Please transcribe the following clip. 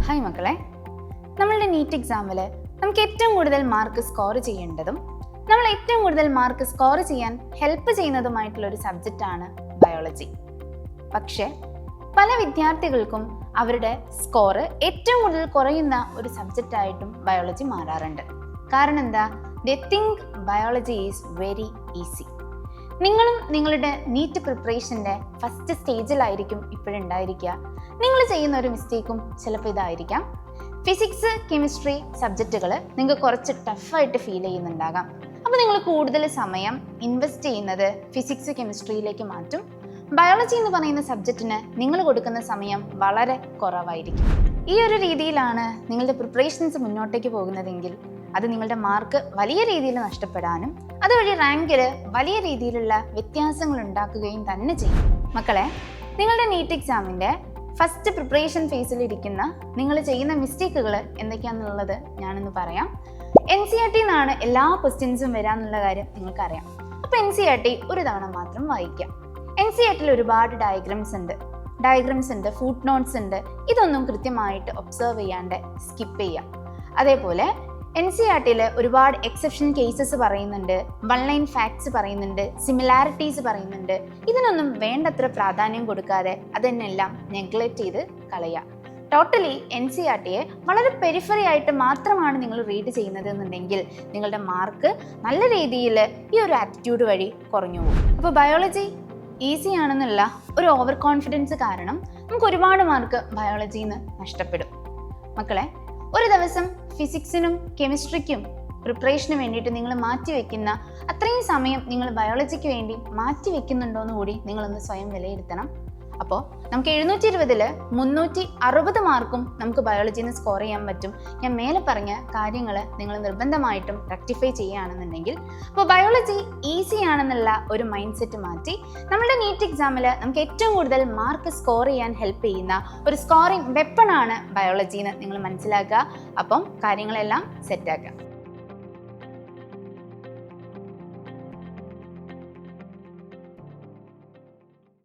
Hi മക്കളെ, നമ്മളുടെ NEET എക്സാമിൽ നമുക്ക് ഏറ്റവും കൂടുതൽ മാർക്ക് സ്കോർ ചെയ്യേണ്ടതും നമ്മൾ ഏറ്റവും കൂടുതൽ മാർക്ക് സ്കോർ ചെയ്യാൻ ഹെൽപ്പ് ചെയ്യുന്നതുമായിട്ടുള്ള ഒരു സബ്ജക്റ്റാണ് ബയോളജി. പക്ഷേ പല വിദ്യാർത്ഥികൾക്കും അവരുടെ സ്കോർ ഏറ്റവും കൂടുതൽ കുറയുന്ന ഒരു സബ്ജക്റ്റായിട്ടും ബയോളജി മാറാറുണ്ട്. കാരണം എന്താ? They think biology is very easy. നിങ്ങളും നിങ്ങളുടെ നീറ്റ് പ്രിപ്പറേഷൻ്റെ ഫസ്റ്റ് സ്റ്റേജിലായിരിക്കും ഇപ്പോഴുണ്ടായിരിക്കുക. നിങ്ങൾ ചെയ്യുന്ന ഒരു മിസ്റ്റേക്കും ചിലപ്പോൾ ഇതായിരിക്കാം. ഫിസിക്സ്, കെമിസ്ട്രി സബ്ജക്റ്റുകൾ നിങ്ങൾക്ക് കുറച്ച് ടഫായിട്ട് ഫീൽ ചെയ്യുന്നുണ്ടാകാം. അപ്പോൾ നിങ്ങൾ കൂടുതൽ സമയം ഇൻവെസ്റ്റ് ചെയ്യുന്നത് ഫിസിക്സ്, കെമിസ്ട്രിയിലേക്ക് മാറ്റും. ബയോളജി എന്ന് പറയുന്ന സബ്ജക്റ്റിന് നിങ്ങൾ കൊടുക്കുന്ന സമയം വളരെ കുറവായിരിക്കും. ഈ ഒരു രീതിയിലാണ് നിങ്ങളുടെ പ്രിപ്പറേഷൻസ് മുന്നോട്ടേക്ക് പോകുന്നതെങ്കിൽ അത് നിങ്ങളുടെ മാർക്ക് വലിയ രീതിയിൽ നഷ്ടപ്പെടാനും അതുവഴി റാങ്കിൽ വലിയ രീതിയിലുള്ള വ്യത്യാസങ്ങൾ ഉണ്ടാക്കുകയും തന്നെ ചെയ്യും. മക്കളെ, നിങ്ങളുടെ നീറ്റ് എക്സാമിൻ്റെ ഫസ്റ്റ് പ്രിപ്പറേഷൻ ഫേസിൽ ഇരിക്കുന്ന നിങ്ങൾ ചെയ്യുന്ന മിസ്റ്റേക്കുകൾ എന്തൊക്കെയാണെന്നുള്ളത് ഞാനൊന്ന് പറയാം. NCERT നിന്നാണ് എല്ലാ ക്വസ്റ്റ്യൻസും വരാമെന്നുള്ള കാര്യം നിങ്ങൾക്കറിയാം. അപ്പോൾ NCERT ഒരു തവണ മാത്രം വായിക്കാം. NCERT ഒരുപാട് ഡയഗ്രാംസ് ഉണ്ട്, ഫുട് നോട്ട്സ് ഉണ്ട്. ഇതൊന്നും കൃത്യമായിട്ട് ഒബ്സർവ് ചെയ്യാണ്ട് സ്കിപ്പ് ചെയ്യാം. അതേപോലെ NCERT ഒരുപാട് എക്സെപ്ഷൻ കേസസ് പറയുന്നുണ്ട്, വൺ ലൈൻ ഫാക്ട്സ് പറയുന്നുണ്ട്, സിമിലാരിറ്റീസ് പറയുന്നുണ്ട്. ഇതിനൊന്നും വേണ്ടത്ര പ്രാധാന്യം കൊടുക്കാതെ അതിനെല്ലാം നെഗ്ലക്റ്റ് ചെയ്ത് കളയുക. ടോട്ടലി NCERT വളരെ പെരിഫറി ആയിട്ട് മാത്രമാണ് നിങ്ങൾ റീഡ് ചെയ്യുന്നത് എന്നുണ്ടെങ്കിൽ നിങ്ങളുടെ മാർക്ക് നല്ല രീതിയിൽ ഈ ഒരു ആറ്റിറ്റ്യൂഡ് വഴി കുറഞ്ഞു പോകും. അപ്പോൾ ബയോളജി ഈസി ആണെന്നുള്ള ഒരു ഓവർ കോൺഫിഡൻസ് കാരണം നമുക്ക് ഒരുപാട് മാർക്ക് ബയോളജിയിൽ നിന്ന് നഷ്ടപ്പെടും. മക്കളെ, ഒരു ദിവസം ഫിസിക്സിനും കെമിസ്ട്രിക്കും പ്രിപ്പറേഷന് വേണ്ടിയിട്ട് നിങ്ങൾ മാറ്റിവെക്കുന്ന അത്രയും സമയം നിങ്ങൾ ബയോളജിക്ക് വേണ്ടി മാറ്റിവെക്കുന്നുണ്ടോയെന്ന് കൂടി നിങ്ങളൊന്ന് സ്വയം വിലയിരുത്തണം. അപ്പോൾ നമുക്ക് 720-ൽ 360 മാർക്കും നമുക്ക് ബയോളജിയിൽ നിന്ന് സ്കോർ ചെയ്യാൻ പറ്റും. ഞാൻ മേലെ പറഞ്ഞ കാര്യങ്ങൾ നിങ്ങൾ നിർബന്ധമായിട്ടും റെക്ടിഫൈ ചെയ്യുകയാണെന്നുണ്ടെങ്കിൽ അപ്പോൾ ബയോളജി ഈസി ആണെന്നുള്ള ഒരു മൈൻഡ് സെറ്റ് മാറ്റി നമ്മുടെ നീറ്റ് എക്സാമിൽ നമുക്ക് ഏറ്റവും കൂടുതൽ മാർക്ക് സ്കോർ ചെയ്യാൻ ഹെൽപ്പ് ചെയ്യുന്ന ഒരു സ്കോറിംഗ് വെപ്പണാണ് ബയോളജി എന്ന് നിങ്ങൾ മനസ്സിലാക്കുക. അപ്പം കാര്യങ്ങളെല്ലാം സെറ്റാക്കുക.